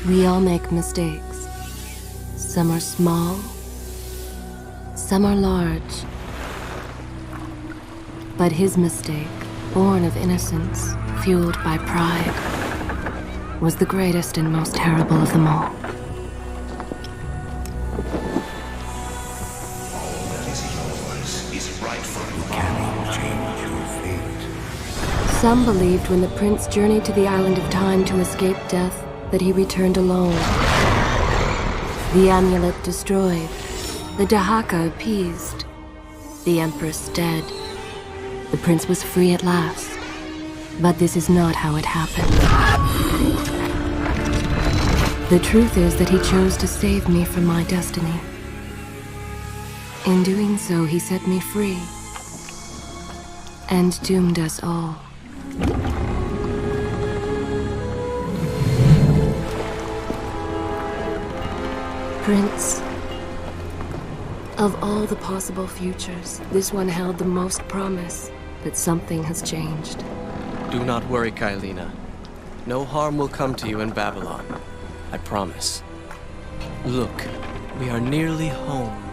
We all make mistakes. Some are small, some are large. But his mistake, born of innocence, fueled by pride, was the greatest and most terrible of them all. All that is yours is rightfully can change your fate. Some believed when the prince journeyed to the island of time to escape death, that he returned alone. The amulet destroyed, the Dahaka appeased, the empress dead. The prince was free at last. But this is not how it happened. The truth is that he chose to save me from my destiny. In doing so, he set me free and doomed us all. Prince, of all the possible futures, this one held the most promise, but something has changed. Do not worry, Kailina. No harm will come to you in Babylon. I promise. Look, we are nearly home.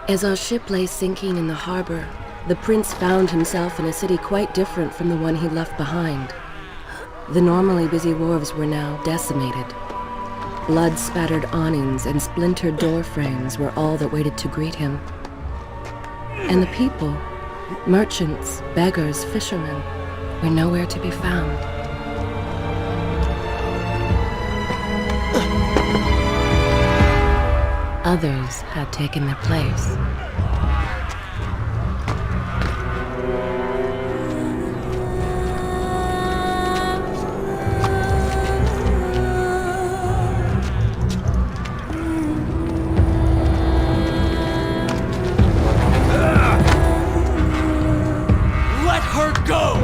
As our ship lay sinking in the harbor, the prince found himself in a city quite different from the one he left behind. The normally busy wharves were now decimated. Blood-spattered awnings and splintered door frames were all that waited to greet him. And the people, merchants, beggars, fishermen, were nowhere to be found. Others had taken their place. Let her go!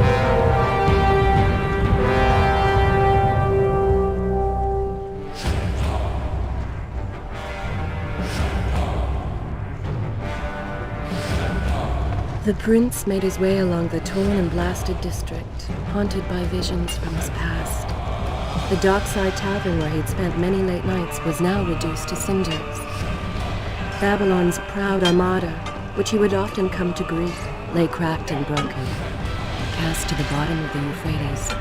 The prince made his way along the torn and blasted district, haunted by visions from his past. The dockside tavern where he'd spent many late nights was now reduced to cinders. Babylon's proud armada, which he would often come to greet, lay cracked and broken, cast to the bottom of the Euphrates.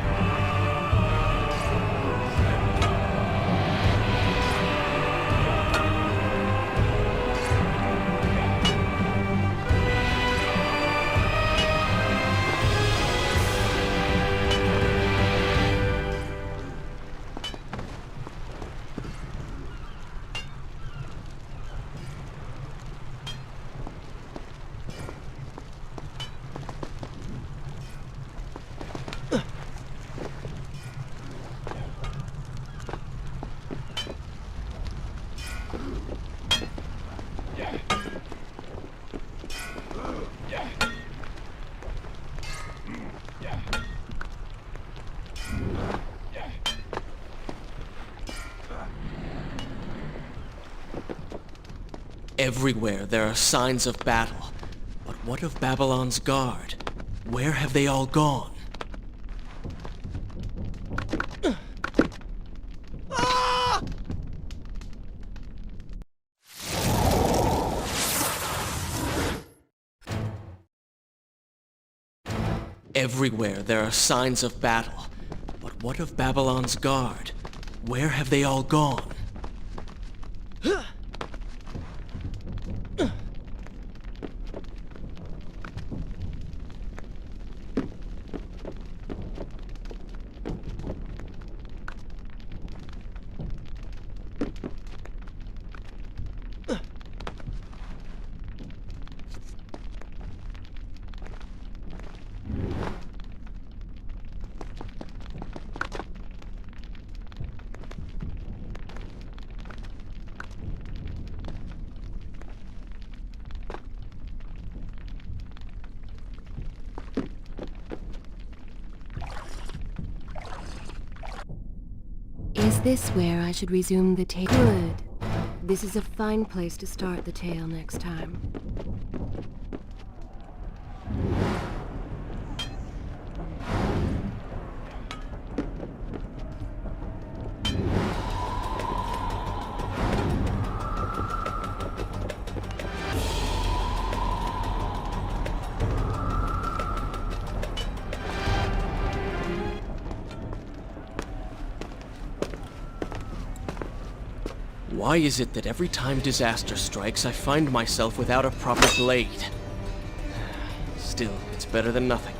Everywhere there are signs of battle, but what of Babylon's guard? Where have they all gone? Everywhere there are signs of battle. But what of Babylon's guard? Where have they all gone? Is this where I should resume the tale? Good. This is a fine place to start the tale next time. Why is it that every time disaster strikes, I find myself without a proper blade? Still, it's better than nothing.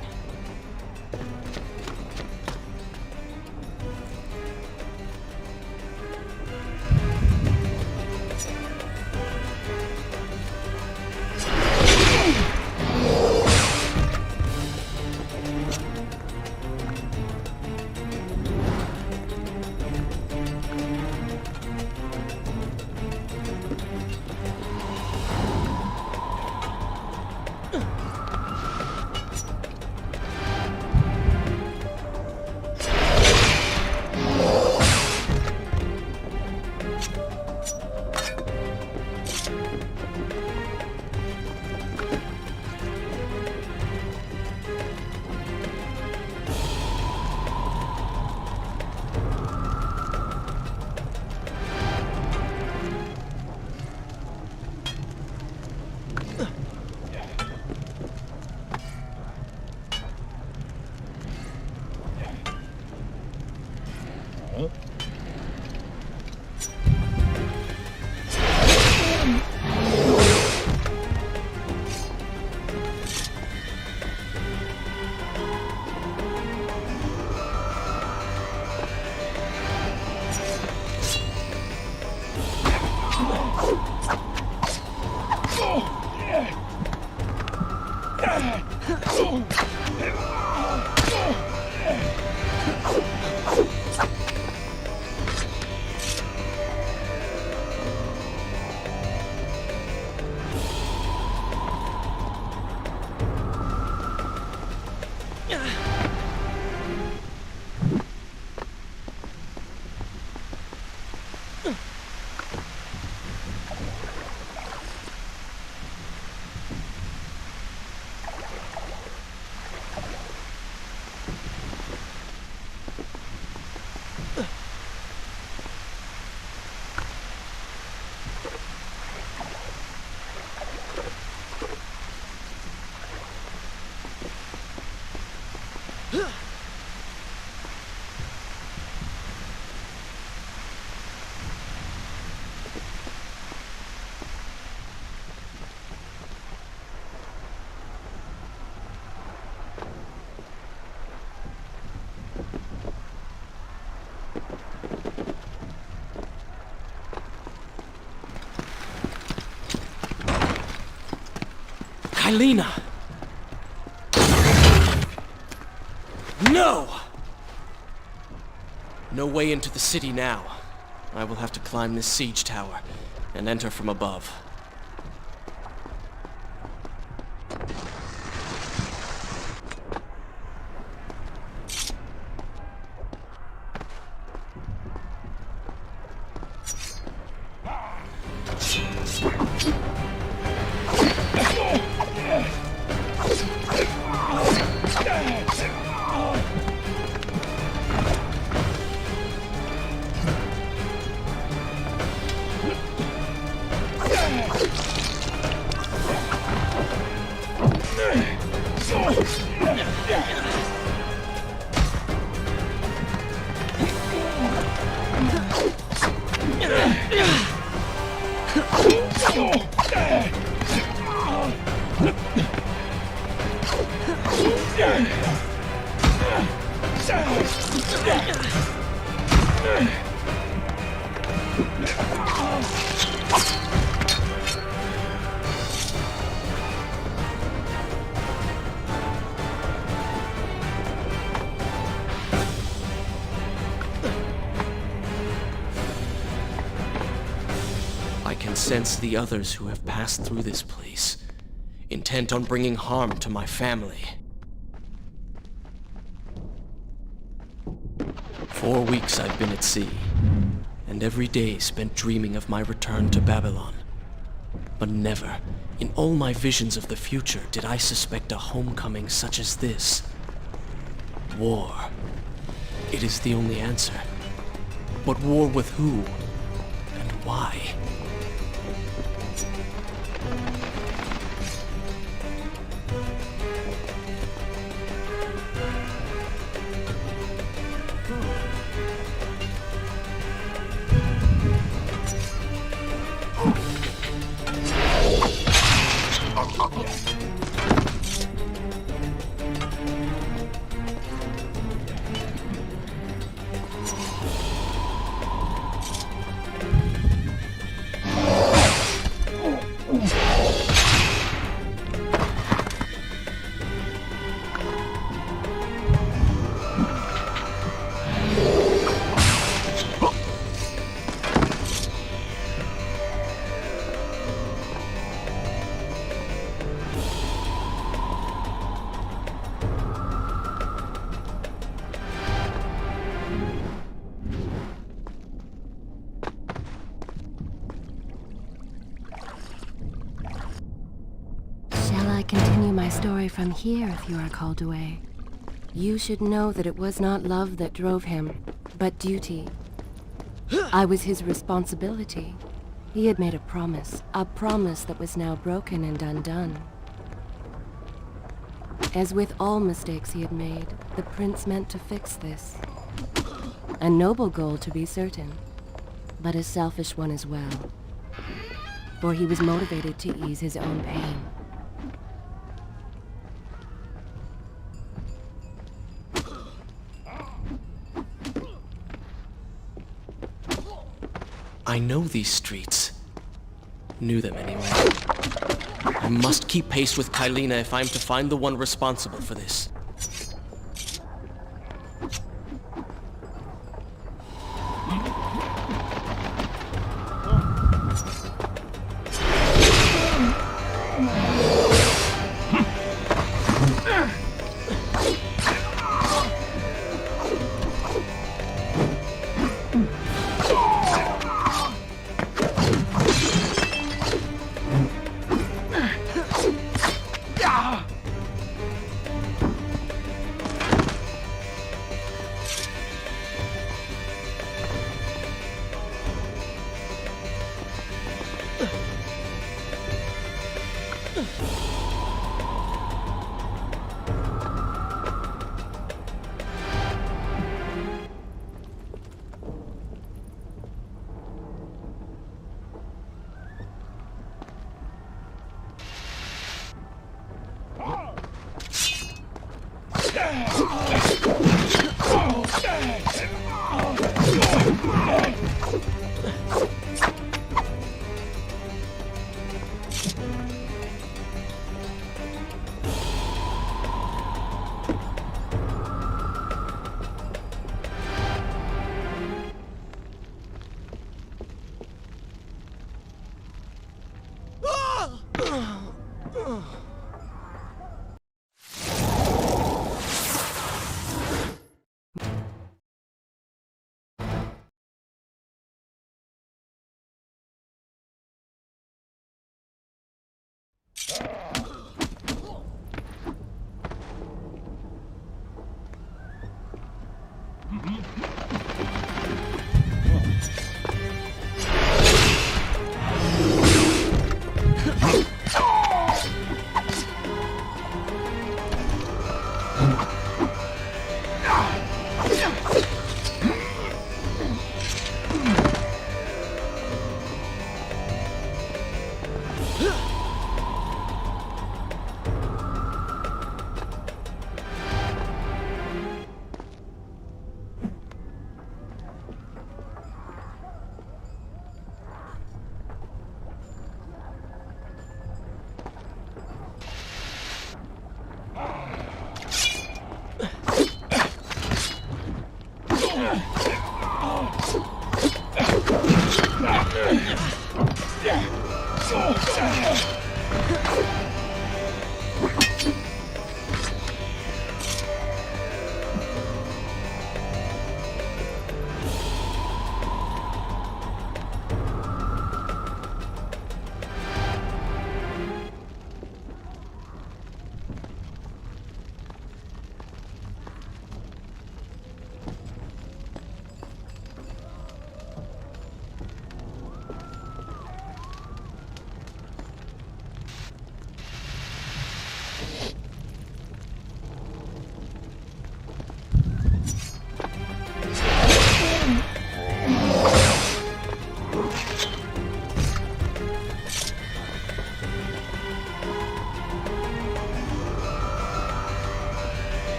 Kylina! No! No way into the city now. I will have to climb this siege tower and enter from above. I can sense the others who have passed through this place, intent on bringing harm to my family. 4 weeks I've been at sea, and every day spent dreaming of my return to Babylon. But never, in all my visions of the future, did I suspect a homecoming such as this. War. It is the only answer. But war with who? And why? Continue my story from here if you are called away. You should know that it was not love that drove him, but duty. I was his responsibility. He had made a promise that was now broken and undone. As with all mistakes he had made, the prince meant to fix this. A noble goal, to be certain, but a selfish one as well. For he was motivated to ease his own pain. I know these streets. Knew them anyway. I must keep pace with Kylina if I'm to find the one responsible for this.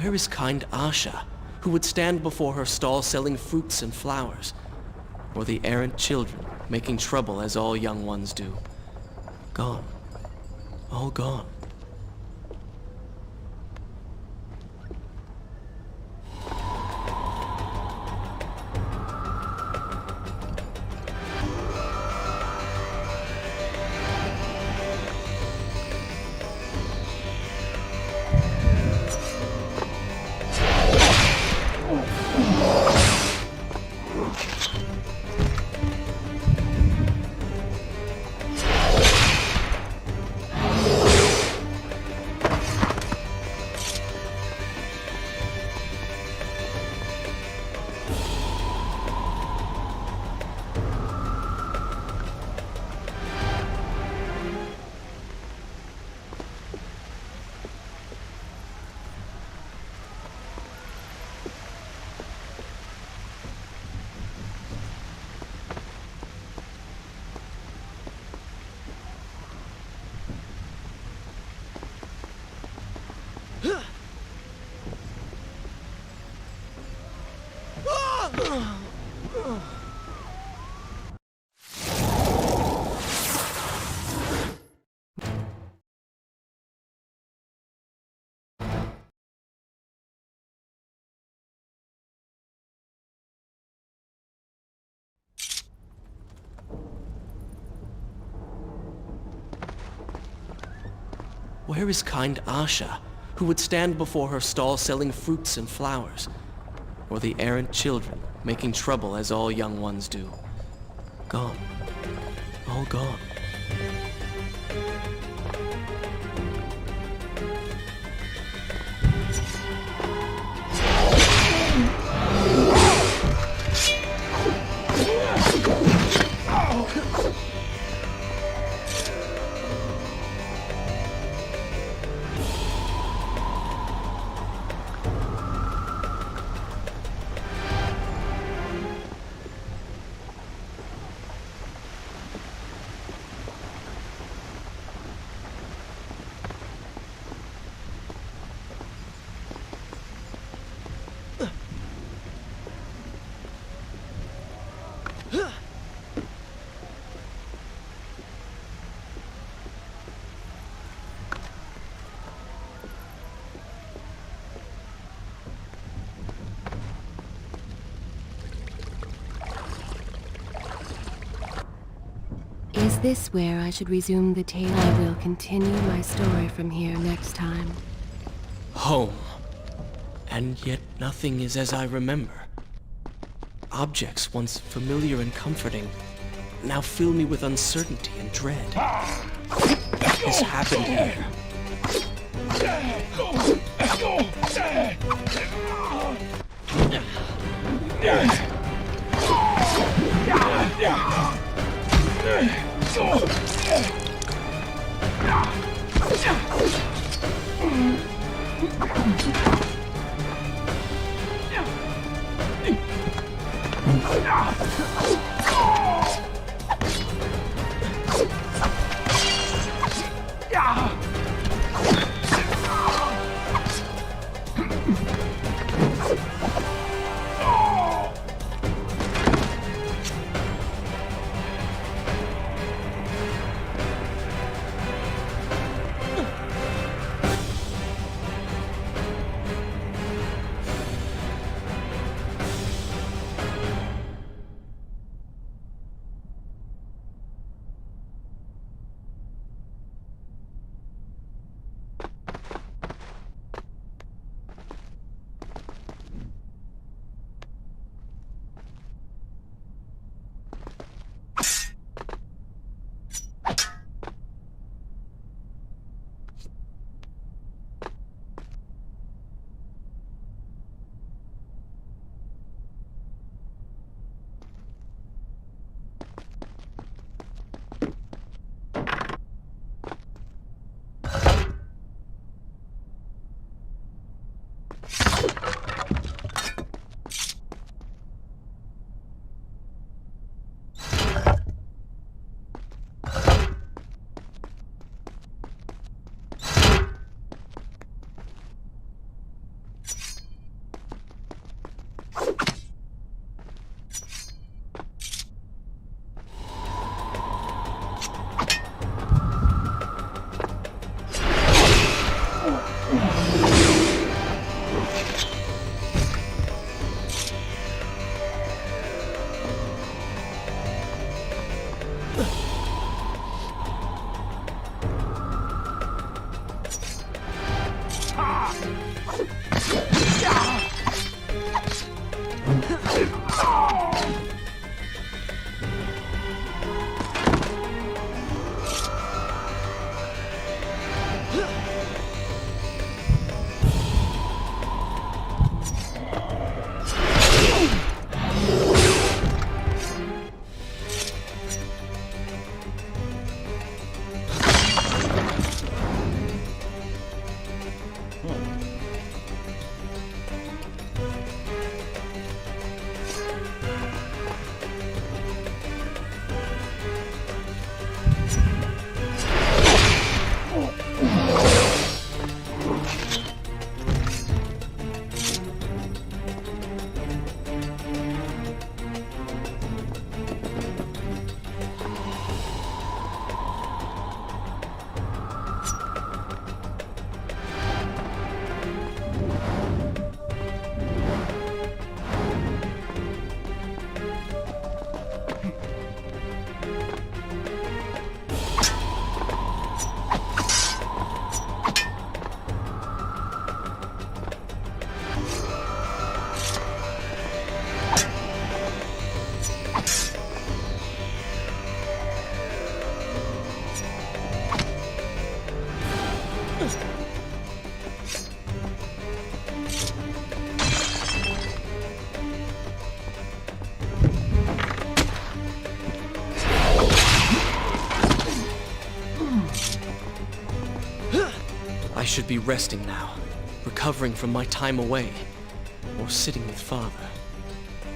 Where is kind Asha, who would stand before her stall selling fruits and flowers? Or the errant children, making trouble as all young ones do? Gone. All gone. Where is kind Asha, who would stand before her stall selling fruits and flowers? Or the errant children, making trouble as all young ones do? Gone. All gone. Is this where I should resume the tale? I will continue my story from here next time. Home. And yet nothing is as I remember. Objects once familiar and comforting now fill me with uncertainty and dread. What has happened here? should be resting now, recovering from my time away, or sitting with Father.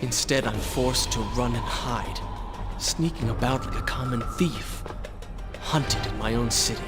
Instead, I'm forced to run and hide, sneaking about like a common thief, hunted in my own city.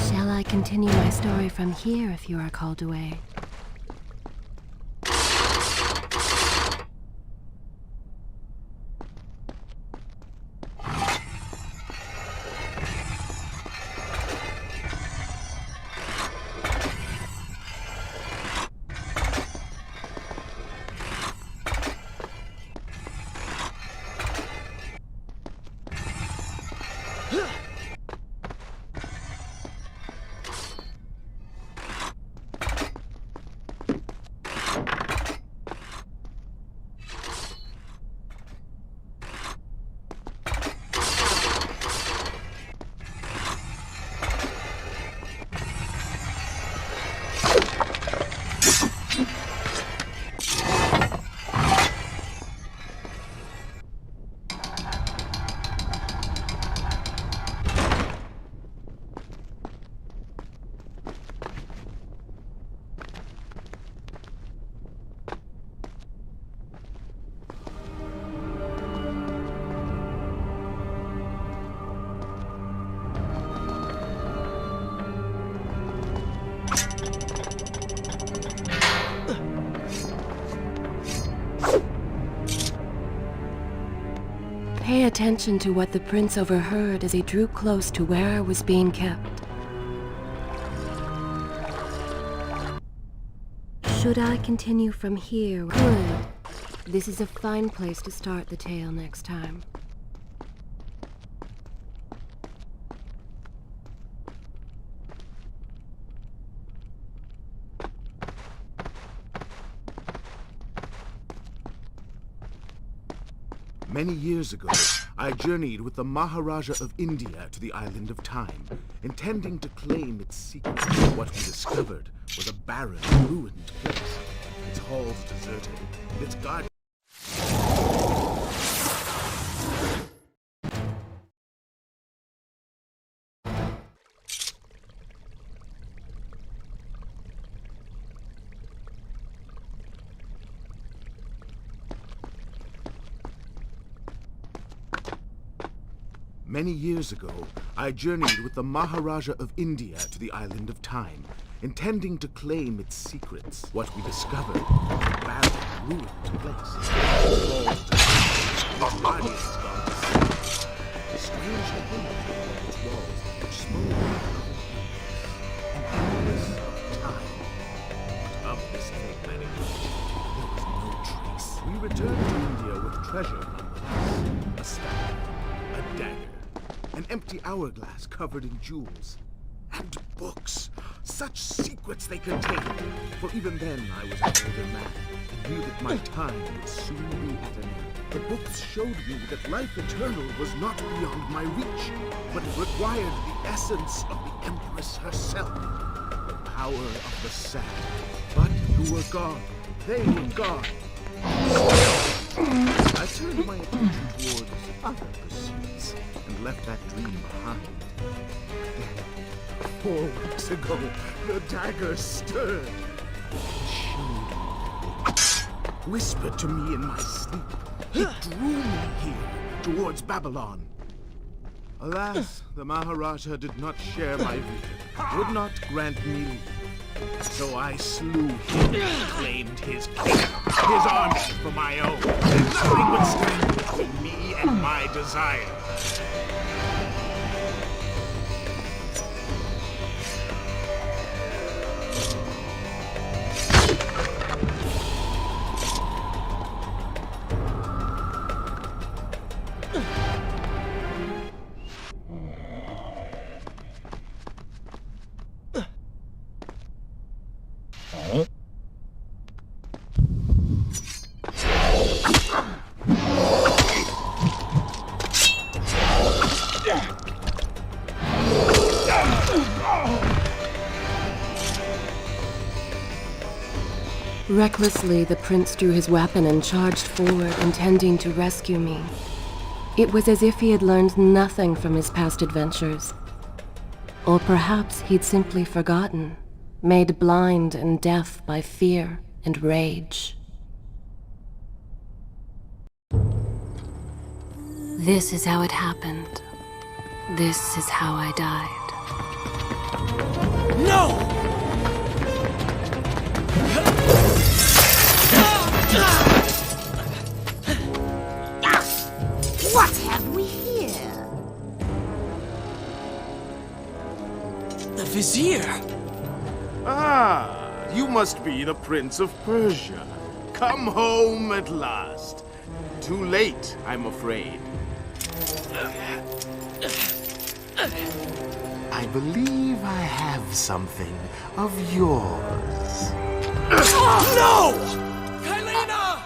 Shall I continue my story from here if you are called away? Pay attention to what the prince overheard as he drew close to where I was being kept. Should I continue from here? Good. This is a fine place to start the tale next time. Many years ago, I journeyed with the Maharaja of India to the island of Time, intending to claim its secrets. What we discovered was a barren, ruined place. Its halls deserted, its guardians. Many years ago, I journeyed with the Maharaja of India to the island of Time, intending to claim its secrets. What we discovered was a barren, ruined place. Its guardians gone to sea. Strange things were its walls, which smoldered an endless of time. But of this fake manifest, there was no trace. We returned to India with treasure nonetheless. A staff, a dagger, an empty hourglass covered in jewels, and books, such secrets they contained. For even then I was an older man, and knew that my time would soon be at an end. The books showed me that life eternal was not beyond my reach, but it required the essence of the Empress herself, the power of the sand. But you were gone. They were gone. I turned my attention towards other pursuits and left that dream behind. Then, 4 weeks ago, the dagger stirred. Whispered to me in my sleep. It drew me here, towards Babylon. Alas, the Maharaja did not share my vision, would not grant me leave. So I slew him, claimed his kingdom, his army for my own, and nothing would stand between me and my desire. Recklessly, the prince drew his weapon and charged forward, intending to rescue me. It was as if he had learned nothing from his past adventures. Or perhaps he'd simply forgotten, made blind and deaf by fear and rage. This is how it happened. This is how I died. No! What have we here? The Vizier! Ah, you must be the Prince of Persia. Come home at last. Too late, I'm afraid. I believe I have something of yours. No! Kylena!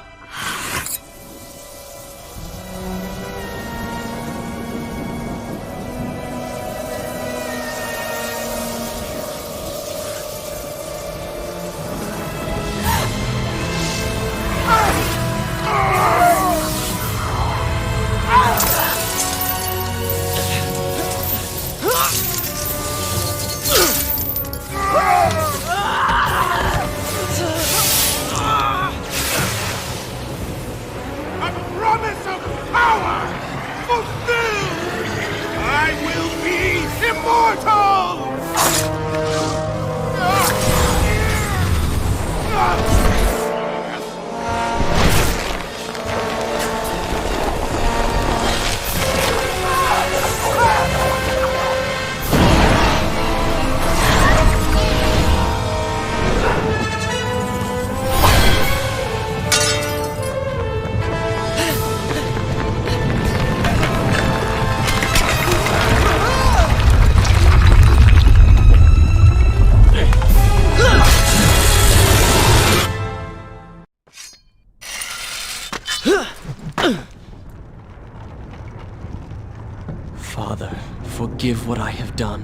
Father, forgive what I have done,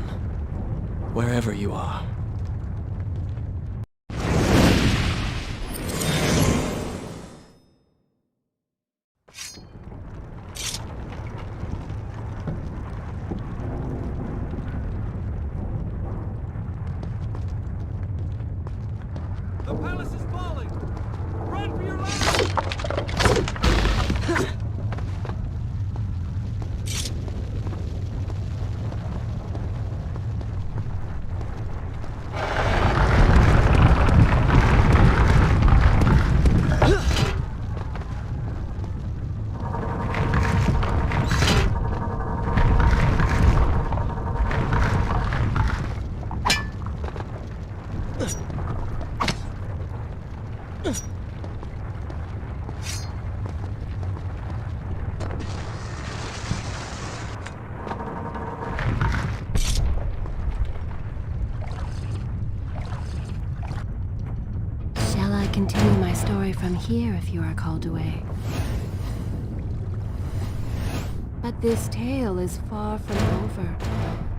wherever you are. The palace is falling! Run for your life! continue my story from here if you are called away. But this tale is far from over.